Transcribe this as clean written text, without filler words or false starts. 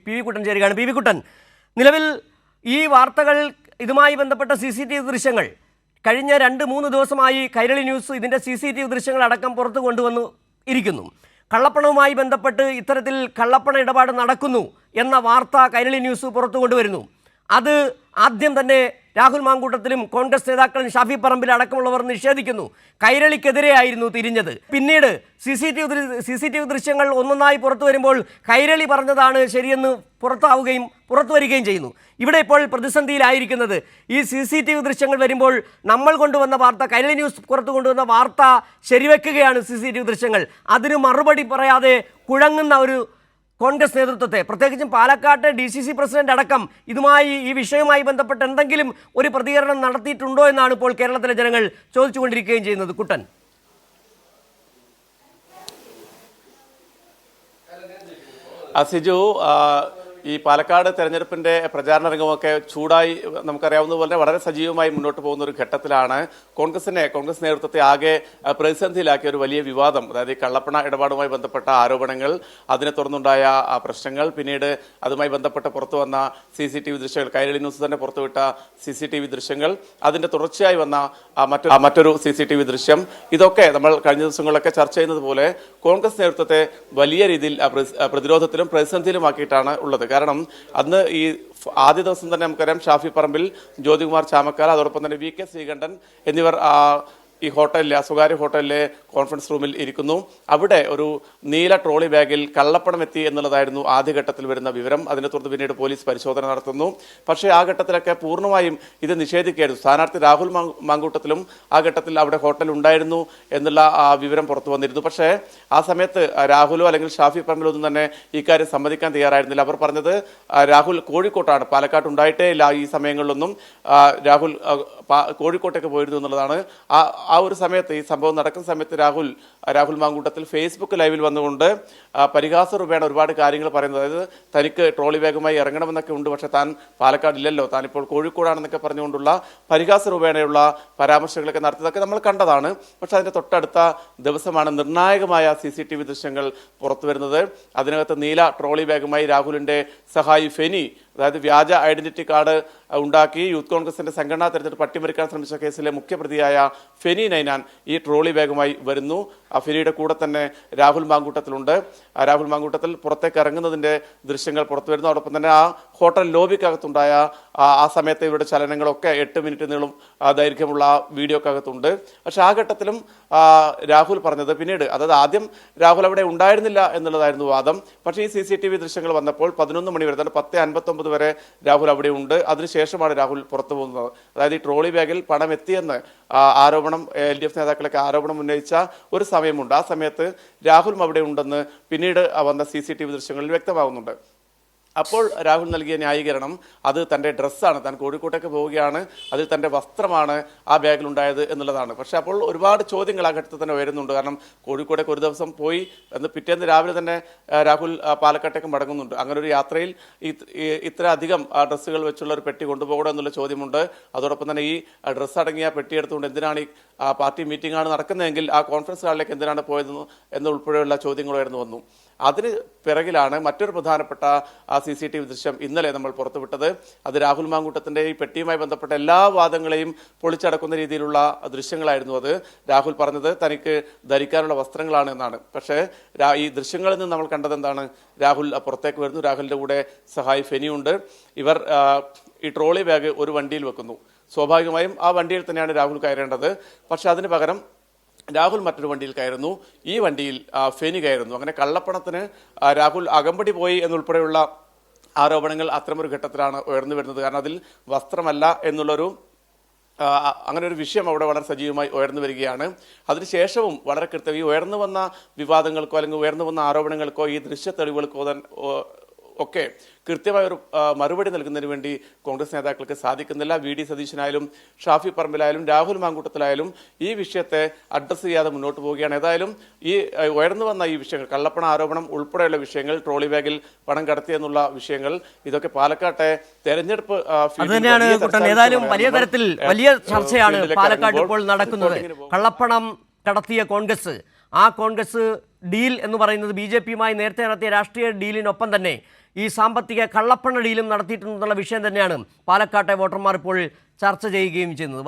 P V കുട്ടൻ ചേരുകയാണ്. P V കുട്ടൻ, നിലവിൽ ഈ വാർത്തകൾ ഇതുമായി ബന്ധപ്പെട്ട CCTV ദൃശ്യങ്ങൾ കഴിഞ്ഞ 2-3 ദിവസമായി കൈരളി ന്യൂസ് ഇതിൻ്റെ CCTV ദൃശ്യങ്ങൾ അടക്കം പുറത്തു കൊണ്ടുവന്നു ഇരിക്കുന്നു. കള്ളപ്പണവുമായി ബന്ധപ്പെട്ട് ഇത്തരത്തിൽ കള്ളപ്പണ ഇടപാട് നടക്കുന്നു എന്ന വാർത്ത കൈരളി ന്യൂസ് പുറത്തു കൊണ്ടുവരുന്നു. അത് ആദ്യം തന്നെ രാഹുൽ മാങ്കൂട്ടത്തിലും കോൺഗ്രസ് നേതാക്കളും ഷാഫി പറമ്പിൽ അടക്കമുള്ളവർ നിഷേധിക്കുന്നു. കൈരളിക്കെതിരെയായിരുന്നു തിരിഞ്ഞത്. പിന്നീട് CCTV ദൃശ്യങ്ങൾ ഒന്നൊന്നായി പുറത്തു വരുമ്പോൾ കൈരളി പറഞ്ഞതാണ് ശരിയെന്ന് പുറത്തു വരികയും ചെയ്യുന്നു. ഇവിടെ ഇപ്പോൾ പ്രതിസന്ധിയിലായിരിക്കുന്നത് ഈ CCTV ദൃശ്യങ്ങൾ വരുമ്പോൾ നമ്മൾ കൊണ്ടുവന്ന വാർത്ത, കൈരളി ന്യൂസ് പുറത്തു കൊണ്ടുവന്ന വാർത്ത ശരിവെക്കുകയാണ് CCTV ദൃശ്യങ്ങൾ. അതിന് മറുപടി പറയാതെ കുഴങ്ങുന്ന ഒരു കോൺഗ്രസ് നേതൃത്വത്തെ, പ്രത്യേകിച്ചും പാലക്കാട്ടെ DCC പ്രസിഡന്റ് അടക്കം ഈ വിഷയവുമായി ബന്ധപ്പെട്ട് എന്തെങ്കിലും ഒരു പ്രതികരണം നടത്തിയിട്ടുണ്ടോ എന്നാണ് ഇപ്പോൾ കേരളത്തിലെ ജനങ്ങൾ ചോദിച്ചുകൊണ്ടിരിക്കുകയും ചെയ്യുന്നത്. കുട്ടൻ, സിജു, ഈ പാലക്കാട് തെരഞ്ഞെടുപ്പിന്റെ പ്രചാരണ രംഗമൊക്കെ ചൂടായി നമുക്കറിയാവുന്ന പോലെ വളരെ സജീവമായി മുന്നോട്ട് പോകുന്ന ഒരു ഘട്ടത്തിലാണ് കോൺഗ്രസ് നേതൃത്വത്തെ ആകെ പ്രതിസന്ധിയിലാക്കിയ ഒരു വലിയ വിവാദം, അതായത് ഈ കള്ളപ്പണ ഇടപാടുമായി ബന്ധപ്പെട്ട ആരോപണങ്ങൾ, അതിനെ തുടർന്നുണ്ടായ പ്രശ്നങ്ങൾ, പിന്നീട് അതുമായി ബന്ധപ്പെട്ട് പുറത്തു വന്ന CCTV ദൃശ്യങ്ങൾ, കൈരളി ന്യൂസ് തന്നെ പുറത്തുവിട്ട CCTV ദൃശ്യങ്ങൾ, അതിന്റെ തുടർച്ചയായി വന്ന മറ്റൊരു CCTV ദൃശ്യം, ഇതൊക്കെ നമ്മൾ കഴിഞ്ഞ ദിവസങ്ങളിലൊക്കെ ചർച്ച ചെയ്യുന്നത് പോലെ കോൺഗ്രസ് നേതൃത്വത്തെ വലിയ രീതിയിൽ പ്രതിരോധത്തിലും പ്രതിസന്ധിയിലുമാക്കിയിട്ടാണ് ഉള്ളത്. കാരണം അന്ന് ഈ ആദ്യ ദിവസം തന്നെ നമുക്കറിയാം ഷാഫി പറമ്പിൽ, ജ്യോതികുമാർ ചാമക്കാല, അതോടൊപ്പം തന്നെ VK ശ്രീകണ്ഠൻ എന്നിവർ ഈ ഹോട്ടലിലെ, സ്വകാര്യ ഹോട്ടലിലെ കോൺഫറൻസ് റൂമിൽ ഇരിക്കുന്നു. അവിടെ ഒരു നീല ട്രോളി ബാഗിൽ കള്ളപ്പണം എത്തി എന്നുള്ളതായിരുന്നു ആദ്യഘട്ടത്തിൽ വരുന്ന വിവരം. അതിനെ തുടർന്ന് പിന്നീട് പോലീസ് പരിശോധന നടത്തുന്നു. പക്ഷേ ആ ഘട്ടത്തിലൊക്കെ പൂർണ്ണമായും ഇത് നിഷേധിക്കുകയായിരുന്നു. സ്ഥാനാർത്ഥി രാഹുൽ മാങ്കൂട്ടത്തിലും ആ ഘട്ടത്തിൽ അവിടെ ഹോട്ടൽ ഉണ്ടായിരുന്നു എന്നുള്ള വിവരം പുറത്തു വന്നിരുന്നു. പക്ഷേ ആ സമയത്ത് രാഹുലോ അല്ലെങ്കിൽ ഷാഫി പറമ്പിലോ ഒന്നും തന്നെ ഇക്കാര്യം സമ്മതിക്കാൻ തയ്യാറായിരുന്നില്ല. അവർ പറഞ്ഞത് രാഹുൽ കോഴിക്കോട്ടാണ്, പാലക്കാട് ഉണ്ടായിട്ടേ ഇല്ല ഈ സമയങ്ങളിലൊന്നും, രാഹുൽ കോഴിക്കോട്ടേക്ക് പോയിരുന്നു എന്നുള്ളതാണ്. ആ ഒരു സമയത്ത്, ഈ സംഭവം നടക്കുന്ന സമയത്ത് രാഹുൽ മാങ്കൂട്ടത്തിൽ ഫേസ്ബുക്ക് ലൈവിൽ വന്നുകൊണ്ട് പരിഹാസ രൂപേണ ഒരുപാട് കാര്യങ്ങൾ പറയുന്നത്, അതായത് തനിക്ക് ട്രോളി ബാഗുമായി ഇറങ്ങണമെന്നൊക്കെ ഉണ്ട്, പക്ഷെ താൻ പാലക്കാട് ഇല്ലല്ലോ, താനിപ്പോൾ കോഴിക്കോടാണെന്നൊക്കെ പറഞ്ഞുകൊണ്ടുള്ള പരിഹാസ രൂപേണയുള്ള പരാമർശങ്ങളൊക്കെ നടത്തിയതൊക്കെ നമ്മൾ കണ്ടതാണ്. പക്ഷെ അതിന്റെ തൊട്ടടുത്ത ദിവസമാണ് നിർണായകമായ CCTV ദൃശ്യങ്ങൾ പുറത്തു വരുന്നത്. അതിനകത്ത് നീല ട്രോളി ബാഗുമായി രാഹുലിന്റെ സഹായി ഫെനി, അതായത് വ്യാജ ഐഡന്റിറ്റി കാർഡ് ഉണ്ടാക്കി യൂത്ത് കോൺഗ്രസിന്റെ സംഘടനാ തെരഞ്ഞെടുപ്പ് അട്ടിമറിക്കാൻ ശ്രമിച്ച കേസിലെ മുഖ്യപ്രതിയായ ഫെനി നൈനാൻ ഈ ട്രോളി ബാഗുമായി വരുന്നു. ആ ഫെനിയുടെ കൂടെ തന്നെ രാഹുൽ മാങ്കൂട്ടത്തിലുണ്ട്. രാഹുൽ മാങ്കൂട്ടത്തിൽ പുറത്തേക്ക് ഇറങ്ങുന്നതിന്റെ ദൃശ്യങ്ങൾ പുറത്തു വരുന്നു. അതോടൊപ്പം തന്നെ ആ ഹോട്ടൽ ലോബിക്കകത്തുണ്ടായ ആ സമയത്തെ ഇവരുടെ ചലനങ്ങളൊക്കെ 8 മിനിറ്റ് നീളം ദൈർഘ്യമുള്ള വീഡിയോക്കകത്തുണ്ട്. പക്ഷെ ആ ഘട്ടത്തിലും രാഹുൽ പറഞ്ഞത്, പിന്നീട് അതായത് ആദ്യം രാഹുൽ അവിടെ ഉണ്ടായിരുന്നില്ല എന്നുള്ളതായിരുന്നു വാദം. പക്ഷേ ഈ CCTV ദൃശ്യങ്ങൾ വന്നപ്പോൾ 11 മണി വരെ, 10:59 വരെ രാഹുൽ അവിടെ ഉണ്ട്. അതിനുശേഷമാണ് രാഹുൽ പുറത്തു പോകുന്നത്. അതായത് ഈ ട്രോളി ബാഗിൽ പണം എത്തിയെന്ന് ആരോപണം, LDF നേതാക്കളൊക്കെ ആരോപണം ഉന്നയിച്ച ഒരു സമയമുണ്ട്. ആ സമയത്ത് രാഹുലും അവിടെ ഉണ്ടെന്ന് പിന്നീട് വന്ന CCTV ദൃശ്യങ്ങളിൽ വ്യക്തമാകുന്നുണ്ട്. അപ്പോൾ രാഹുൽ നൽകിയ ന്യായീകരണം അത് തൻ്റെ ഡ്രസ്സാണ്, താൻ കോഴിക്കോട്ടേക്ക് പോവുകയാണ്, അതിൽ തൻ്റെ വസ്ത്രമാണ് ആ ബാഗിലുണ്ടായത് എന്നുള്ളതാണ്. പക്ഷെ അപ്പോൾ ഒരുപാട് ചോദ്യങ്ങൾ ആ ഘട്ടത്തിൽ തന്നെ വരുന്നുണ്ട്. കാരണം കോഴിക്കോട്ടേക്ക് ഒരു ദിവസം പോയി എന്ന് പിറ്റേന്ന് രാവിലെ തന്നെ രാഹുൽ പാലക്കാട്ടേക്ക് മടങ്ങുന്നുണ്ട്. അങ്ങനെ ഒരു യാത്രയിൽ ഇത്ര അധികം ഡ്രസ്സുകൾ വെച്ചുള്ള ഒരു പെട്ടി കൊണ്ടുപോകണം എന്നുള്ള ചോദ്യമുണ്ട്. അതോടൊപ്പം തന്നെ ഈ ഡ്രസ്സ് അടങ്ങിയ പെട്ടി എടുത്തുകൊണ്ട് എന്തിനാണ് ഈ പാർട്ടി മീറ്റിംഗ് ആണ് നടക്കുന്നതെങ്കിൽ ആ കോൺഫറൻസ് ഹാളിലേക്ക് എന്തിനാണ് പോയതെന്ന് എന്നുൾപ്പെടെയുള്ള ചോദ്യങ്ങൾ ഉയർന്നു വന്നു. അതിന് പിറകിലാണ് മറ്റൊരു പ്രധാനപ്പെട്ട CCTV ദൃശ്യം ഇന്നലെ നമ്മൾ പുറത്തുവിട്ടത്. അത് രാഹുൽ മാങ്കൂട്ടത്തിന്റെ ഈ പെട്ടിയുമായി ബന്ധപ്പെട്ട എല്ലാ വാദങ്ങളെയും പൊളിച്ചടക്കുന്ന രീതിയിലുള്ള ദൃശ്യങ്ങളായിരുന്നു. അത് രാഹുൽ പറഞ്ഞത് തനിക്ക് ധരിക്കാനുള്ള വസ്ത്രങ്ങളാണ് എന്നാണ്. പക്ഷേ ഈ ദൃശ്യങ്ങളിൽ നിന്ന് നമ്മൾ കണ്ടത് എന്താണ്? രാഹുൽ പുറത്തേക്ക് വരുന്നു, രാഹുലിന്റെ കൂടെ സഹായി ഫെനിയുണ്ട്. ഇവർ ഈ ട്രോളി ബാഗ് ഒരു വണ്ടിയിൽ വെക്കുന്നു. സ്വാഭാവികമായും ആ വണ്ടിയിൽ തന്നെയാണ് രാഹുൽ കയറേണ്ടത്. പക്ഷെ അതിന് പകരം രാഹുൽ മറ്റൊരു വണ്ടിയിൽ കയറുന്നു, ഈ വണ്ടിയിൽ ഫെനി കയറുന്നു. അങ്ങനെ കള്ളപ്പണത്തിന് രാഹുൽ അകമ്പടി പോയി എന്നുൾപ്പെടെയുള്ള ആരോപണങ്ങൾ അത്തരമൊരു ഘട്ടത്തിലാണ് ഉയർന്നു വരുന്നത്. കാരണം അതിൽ വസ്ത്രമല്ല എന്നുള്ളൊരു അങ്ങനെ ഒരു വിഷയം അവിടെ വളരെ സജീവമായി ഉയർന്നു വരികയാണ്. അതിനുശേഷവും വളരെ കൃത്യം ഈ ഉയർന്നു വന്ന വിവാദങ്ങൾക്കോ അല്ലെങ്കിൽ ഉയർന്നു വന്ന ആരോപണങ്ങൾക്കോ ഈ ദൃശ്യ തെളിവുകൾക്കോ ഒക്കെ കൃത്യമായ ഒരു മറുപടി നൽകുന്നതിന് വേണ്ടി കോൺഗ്രസ് നേതാക്കൾക്ക് സാധിക്കുന്നില്ല. VD സതീശനായാലും ഷാഫി പറമ്പിലായാലും രാഹുൽ മാങ്കൂട്ടത്തിലായാലും ഈ വിഷയത്തെ അഡ്രസ്സ് ചെയ്യാതെ മുന്നോട്ട് പോവുകയാണ്. ഏതായാലും ഈ ഉയർന്നു വന്ന ഈ വിഷയങ്ങൾ, കള്ളപ്പണ ആരോപണം ഉൾപ്പെടെയുള്ള വിഷയങ്ങൾ, ട്രോളി ബാഗിൽ പണം കടത്തിയെന്നുള്ള വിഷയങ്ങൾ, ഇതൊക്കെ പാലക്കാട്ടെ തെരഞ്ഞെടുപ്പ് ഏതായാലും വലിയ തരത്തിൽ വലിയ ചർച്ചയാണ് പാലക്കാട് ഇപ്പോൾ നടക്കുന്നത്. കള്ളപ്പണം കടത്തിയ കോൺഗ്രസ്, ആ കോൺഗ്രസ് ഡീൽ എന്ന് പറയുന്നത് BJPയുമായി നേരത്തെ നടത്തിയ രാഷ്ട്രീയ ഡീലിനൊപ്പം തന്നെ ഈ സാമ്പത്തിക കള്ളപ്പണ ഡീലും നടത്തിയിട്ടുണ്ടെന്നുള്ള വിഷയം തന്നെയാണ് പാലക്കാട്ടെ വോട്ടർമാർ ഇപ്പോൾ ചർച്ച ചെയ്യുകയും ചെയ്യുന്നത്.